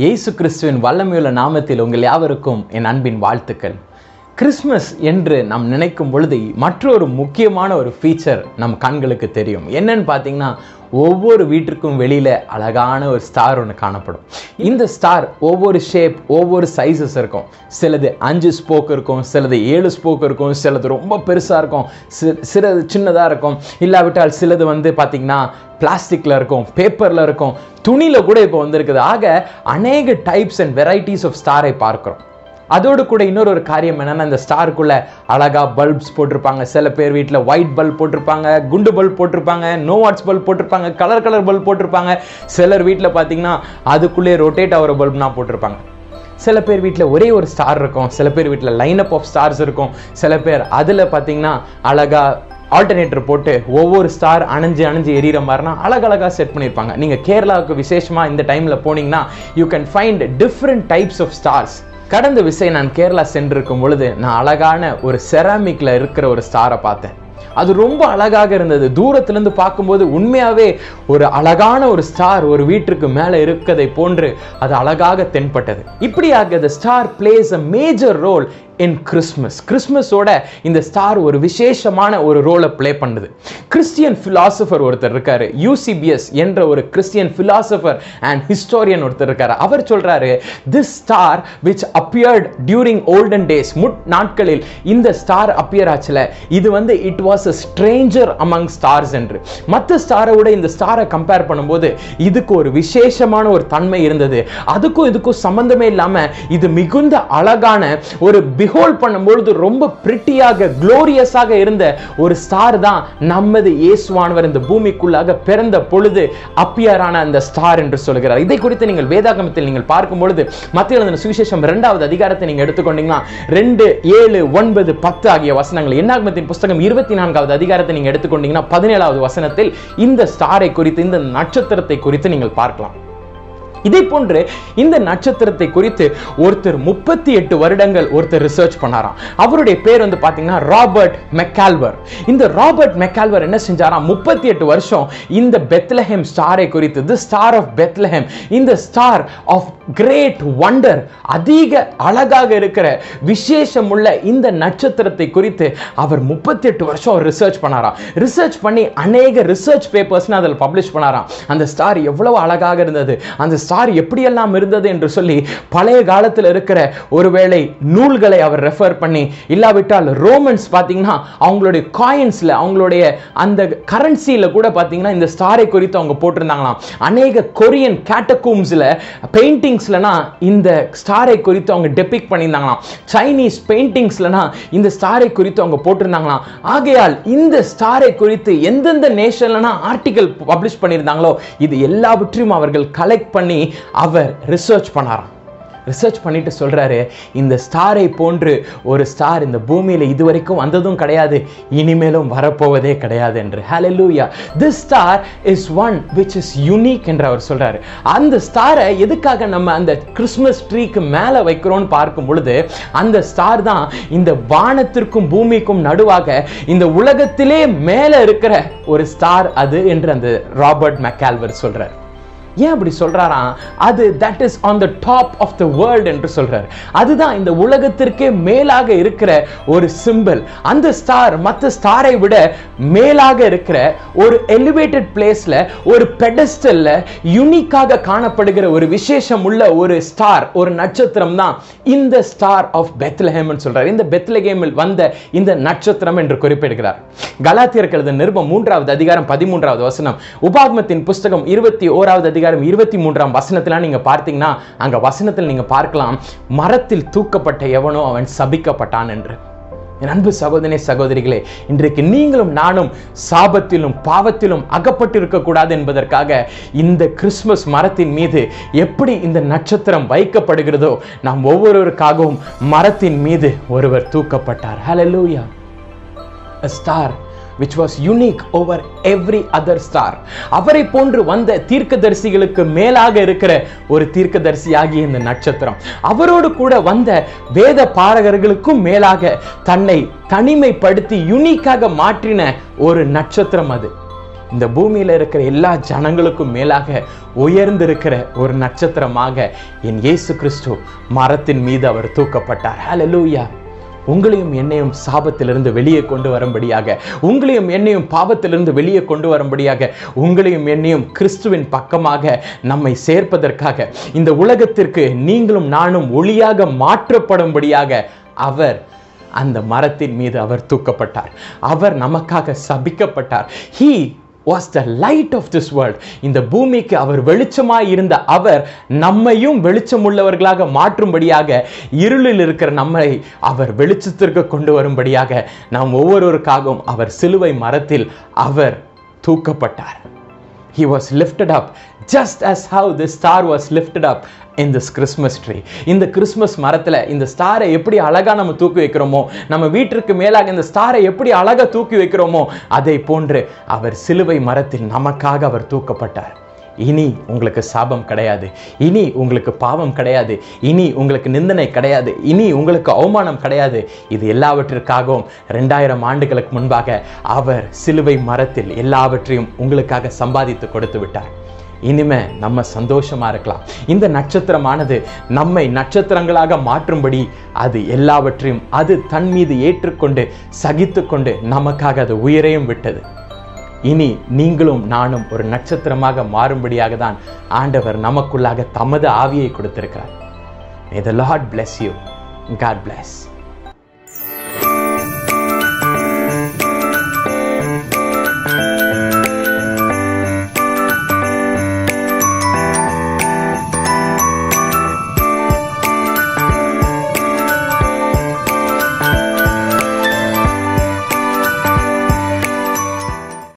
இயேசு கிறிஸ்துவின் வல்லமையுள்ள நாமத்தில் உங்கள் யாவருக்கும் என் அன்பின் வாழ்த்துக்கள். கிறிஸ்மஸ் என்று நாம் நினைக்கும் பொழுது மற்றொரு முக்கியமான ஒரு ஃபீச்சர் நம் கண்களுக்கு தெரியும். என்னன்னு பார்த்தீங்கன்னா, ஒவ்வொரு வீட்டிற்கும் வெளியில் அழகான ஒரு ஸ்டார் ஒன்று காணப்படும். இந்த ஸ்டார் ஒவ்வொரு ஷேப், ஒவ்வொரு சைஸஸ் இருக்கும். சிலது 5 ஸ்போக் இருக்கும், சிலது 7 ஸ்போக் இருக்கும், சிலது ரொம்ப பெருசாக இருக்கும், சிலது சின்னதாக இருக்கும். இல்லாவிட்டால் சிலது பார்த்திங்கன்னா பிளாஸ்டிக்கில் இருக்கும், பேப்பரில் இருக்கும், துணியில் கூட இப்போ வந்திருக்குது. ஆக அநேக டைப்ஸ் அண்ட் வெரைட்டிஸ் ஆஃப் ஸ்டாரை பார்க்குறோம். அதோடு கூட இன்னொரு காரியம் என்னன்னா, இந்த ஸ்டாருக்குள்ள அழகா பல்ப்ஸ் போட்டிருப்பாங்க. சில பேர் வீட்டில் ஒயிட் பல்ப் போட்டிருப்பாங்க, குண்டு பல்ப் போட்டிருப்பாங்க, நோ வாட்ஸ் பல்ப் போட்டிருப்பாங்க, கலர் பல்ப் போட்டிருப்பாங்க. சிலர் வீட்டில் பார்த்தீங்கன்னா அதுக்குள்ளே ரொட்டேட் ஆகிற பல்ப்னா போட்டிருப்பாங்க. சில பேர் வீட்டில் ஒரே ஒரு ஸ்டார் இருக்கும், சில பேர் வீட்டில் லைன் அப் ஆஃப் ஸ்டார்ஸ் இருக்கும். சில பேர் அதில் பார்த்தீங்கன்னா அழகா ஆல்டர்னேட்டர் போட்டு ஒவ்வொரு ஸ்டார் அணைஞ்சு எரியிற மாதிரினா அழகழகாக செட் பண்ணியிருப்பாங்க. நீங்கள் கேரளாவுக்கு விசேஷமாக இந்த டைமில் போனீங்கன்னா you can find different types of stars. கடந்த விஷயம் நான் கேரளா சென்றிருக்கும் பொழுது நான் அழகான ஒரு செராமிக்ல இருக்கிற ஒரு ஸ்டாரை பார்த்தேன். அது ரொம்ப அழகாக இருந்தது. தூரத்திலிருந்து பார்க்கும்போது உண்மையாவே ஒரு அழகான ஒரு ஸ்டார் ஒரு வீட்டுக்கு மேலே இருக்கதை போன்று அது அழகாக தென்பட்டது. இப்படியாக the star plays a major role in Christmas. கிறிஸ்மஸோட இந்த ஸ்டார் ஒரு விசேஷமான ஒரு ரோலை பிளே பண்ணுது. கிறிஸ்டியன் பிலாசபர் ஒருத்தர் இருக்காரு, யூசிபிஎஸ் என்ற ஒரு கிறிஸ்டியன் பிலாசபர் அண்ட் ஹிஸ்டோரியன் ஒருத்தர் இருக்காரு. அவர் சொல்றாரு, this star which appeared during olden days, முட் நாட்களில் இந்த ஸ்டார் அப்பியர் ஆச்சுல, இது it was a stranger among stars என்று. மற்ற ஸ்டாரை விட இந்த ஸ்டாரை கம்பேர் பண்ணும்போது இதுக்கு ஒரு விசேஷமான ஒரு தன்மை இருந்தது. அதுக்கும் இதுக்கும் சம்பந்தமே இல்லாம இது மிகுந்த அழகான ஒரு பிஹோல்ட் பண்ணும்பொழுது ரொம்ப பிரிட்டியாக குளோரியஸாக இருந்த ஒரு ஸ்டார் தான் நமது இயேசுவானவர் இந்த பூமிக்குள்ளாக பிறந்த பொழுது அப்பியரான அந்த ஸ்டார் என்று சொல்கிறார். இதை குறித்து நீங்கள் வேதாகமத்தில் நீங்கள் பார்க்கும் பொழுது மத்தேயு எழுதின சுவிசேஷம் 2வது அதிகாரத்தை நீங்க எடுத்துக்கொண்டீங்கன்னா 2, 7, 9, 10 ஆகிய வசனங்கள், என்னாகமத்தின் புஸ்தகம் 24வது அதிகாரத்தை நீங்க எடுத்துக்கொண்டீங்கன்னா 17வது வசனத்தில் இந்த ஸ்டாரை குறித்து, இந்த நட்சத்திரத்தை குறித்து நீங்கள் பார்க்கலாம். இதே போன்று இந்த நட்சத்திரத்தை குறித்து ஒருத்தர் 38 வருடங்கள் ஒருத்தர் ரிசர்ச் பண்ணாராம். அவருடைய பேர் பாத்தீங்கன்னா ராபர்ட் மெக்கால்வர். இந்த ராபர்ட் மெக்கால்வர் என்ன செஞ்சாராம், 38 வருஷம் இந்த பெத்லஹேம் ஸ்டாரை குறித்து, தி ஸ்டார் ஆஃப் பெத்லஹேம், இந்த ஸ்டார் ஆஃப் கிரேட் வண்டர், அதிக அழகாக இருக்கிற விசேஷமுள்ள இந்த நட்சத்திரத்தை குறித்து அவர் 38 வருஷம் ரிசர்ச் பண்ணாராம். ரிசர்ச் பண்ணி அநேக ரிசர்ச் பேப்பர்ஸ் அதில் பப்ளிஷ் பண்ணாராம். அந்த ஸ்டார் எவ்வளவு அழகாக இருந்தது, அந்த ஸ்டார் எப்படியெல்லாம் இருந்தது என்று சொல்லி பழைய காலத்தில் இருக்கிற ஒருவேளை நூல்களை அவர் ரெஃபர் பண்ணி, இல்லாவிட்டால் ரோமன்ஸ் பார்த்தீங்கன்னா அவங்களுடைய காயின்ஸ்ல, அவங்களுடைய அந்த கரன்சியில கூட பார்த்தீங்கன்னா இந்த ஸ்டாரை குறித்து அவங்க போட்டிருந்தாங்களாம். அநேக கொரியன் கேட்டகூம்ஸ்ல பெயிண்டிங்ஸ்லனா இந்த ஸ்டாரை குறித்து அவங்க டெபிக் பண்ணியிருந்தாங்களாம். சைனீஸ் பெயிண்டிங்ஸ்லனா இந்த ஸ்டாரை குறித்து அவங்க போட்டிருந்தாங்களாம். ஆகையால் இந்த ஸ்டாரை குறித்து எந்தெந்த நேஷன்லனா ஆர்டிகல் பப்ளிஷ் பண்ணியிருந்தாங்களோ இது எல்லாவற்றையும் அவர்கள் கலெக்ட் பண்ணி அவர் ரிசர்ச் பண்ணாராம். ரிசர்ச் பண்ணிட்டு சொல்றாரு, இந்த ஸ்டாரை போன்று ஒரு ஸ்டார் இந்த பூமியில இதுவரைக்கும் வந்ததும் கிடையாது, இனிமேலும் வரப்போவதே கிடையாது என்று. ஹalleluya. This star is one which is unique என்று அவர் சொல்றாரு. அந்த ஸ்டாரை எதுக்காக நம்ம அந்த கிறிஸ்மஸ் ட்ரீக்கு மேல வைக்கிறோம்னு பார்க்கும் பொழுது, அந்த ஸ்டார் தான் இந்த வானத்திற்கும் பூமிக்கும் நடுவாக இந்த உலகத்திலே மேல இருக்கிற ஒரு ஸ்டார் அது என்று அந்த ராபர்ட் மெக்கால்வர் சொல்றார். ஏன் அப்படி சொல்றாராம், அது that is on the top of the world என்று சொல்றார். அதுதான் இந்த உலகத்திற்கே மேலாக இருக்கிற ஒரு சிம்பிள். அந்த ஸ்டார் மற்ற ஸ்டாரை விட மேலாக இருக்கிற ஒரு எலிவேட்டட் பிளேஸ்ல, ஒரு பெடஸ்டல்ல யூனிக்காக காணப்படுகிற ஒரு விசேஷம் உள்ள ஒரு ஸ்டார், ஒரு நட்சத்திரம் தான் இந்த ஸ்டார் ஆஃப் பெத்லஹேம் சொல்றார். இந்த பெத்லஹேமில் வந்த இந்த நட்சத்திரம் என்று குறிப்பிடுகிறார். கலாத்தியருக்கு எழுதின நிருபம் 3வது அதிகாரம் 13வது வசனம், உபாகமத்தின் புஸ்தகம் 21வது அதிகாரம் 23ஆம் வசனத்துல நீங்க பார்த்தீங்கன்னா அங்க வசனத்தில் நீங்க பார்க்கலாம், மரத்தில் தூக்கப்பட்ட எவனோ அவன் சபிக்கப்பட்டான் என்று. என் அன்பு சகோதரனே சகோதரிகளே, இன்றைக்கு நீங்களும் நானும் சாபத்திலும் பாவத்திலும் அகப்பட்டிருக்க கூடாது என்பதற்காக இந்த கிறிஸ்துமஸ் மரத்தின் மீது எப்படி இந்த நட்சத்திரம் வைக்கப்படுகிறதோ, நாம் ஒவ்வொருவருக்காகவும் மரத்தின் மீது ஒருவர் தூக்கப்பட்டார். ஹalleluya. A star which was unique over every other star. அவரை போன்று வந்த தீர்க்கதரிசிகளுக்கு மேலாக இருக்கிற ஒரு தீர்க்கதரிசியாகிய இந்த நட்சத்திரம், அவரோடு கூட வந்த வேத பாரகர்களுக்கும் மேலாக தன்னை தனிமைப்படுத்தி யூனிக்காக மாற்றின ஒரு நட்சத்திரம் அது. இந்த பூமியில் இருக்கிற எல்லா ஜனங்களுக்கும் மேலாக உயர்ந்திருக்கிற ஒரு நட்சத்திரமாக என் இயேசு கிறிஸ்து மரத்தின் மீது அவர் தூக்கப்பட்டார். ஹல்லேலூயா. உங்களையும் என்னையும் சாபத்திலிருந்து வெளியே கொண்டு வரும்படியாக, உங்களையும் என்னையும் பாவத்திலிருந்து வெளியே கொண்டு வரும்படியாக, உங்களையும் என்னையும் கிறிஸ்துவின் பக்கமாக நம்மை சேர்ப்பதற்காக, இந்த உலகத்திற்கு நீங்களும் நானும் ஒளியாக மாற்றப்படும்படியாக அவர் அந்த மரத்தின் மீது அவர் தூக்கப்பட்டார். அவர் நமக்காக சபிக்கப்பட்டார். He was the light of this world. இந்த பூமிக்கு அவர் வெளிச்சமாய் இருந்த அவர் நம்மையும் வெளிச்சமுள்ளவர்களாக மாற்றும்படியாக, இருளில் இருக்கிற நம்மை அவர் வெளிச்சத்திற்கு கொண்டு வரும்படியாக நாம் ஒவ்வொருவருக்காகவும் அவர் சிலுவை மரத்தில் அவர் தூக்கப்பட்டார். He was lifted up just as how the star was lifted up in this Christmas tree. இந்த கிறிஸ்மஸ் மரத்தில் இந்த ஸ்டாரை எப்படி அழகா நம்ம தூக்கி வைக்கிறோமோ, நம்ம வீட்டிற்கு மேலாக இந்த ஸ்டாரை எப்படி அழகா தூக்கி வைக்கிறோமோ, அதை போன்று அவர் சிலுவை மரத்தில் நமக்காக அவர் தூக்கப்பட்டார். இனி உங்களுக்கு சாபம் கிடையாது, இனி உங்களுக்கு பாவம் கிடையாது, இனி உங்களுக்கு நிந்தனை கிடையாது, இனி உங்களுக்கு அவமானம் கிடையாது. இது எல்லாவற்றிற்காகவும் 2000 ஆண்டுகளுக்கு முன்பாக அவர் சிலுவை மரத்தில் எல்லாவற்றையும் உங்களுக்காக சம்பாதித்து கொடுத்து விட்டார். இனிமே நம்ம சந்தோஷமா இருக்கலாம். இந்த நட்சத்திரமானது நம்மை நட்சத்திரங்களாக மாற்றும்படி அது எல்லாவற்றையும் அது தன் மீது ஏற்றுக்கொண்டு சகித்து கொண்டு நமக்காக அது உயிரையும் விட்டது. இனி நீங்களும் நானும் ஒரு நட்சத்திரமாக மாறும்படியாக தான் ஆண்டவர் நமக்குள்ளாக தமது ஆவியை கொடுத்திருக்கிறார். May the Lord bless you. God bless.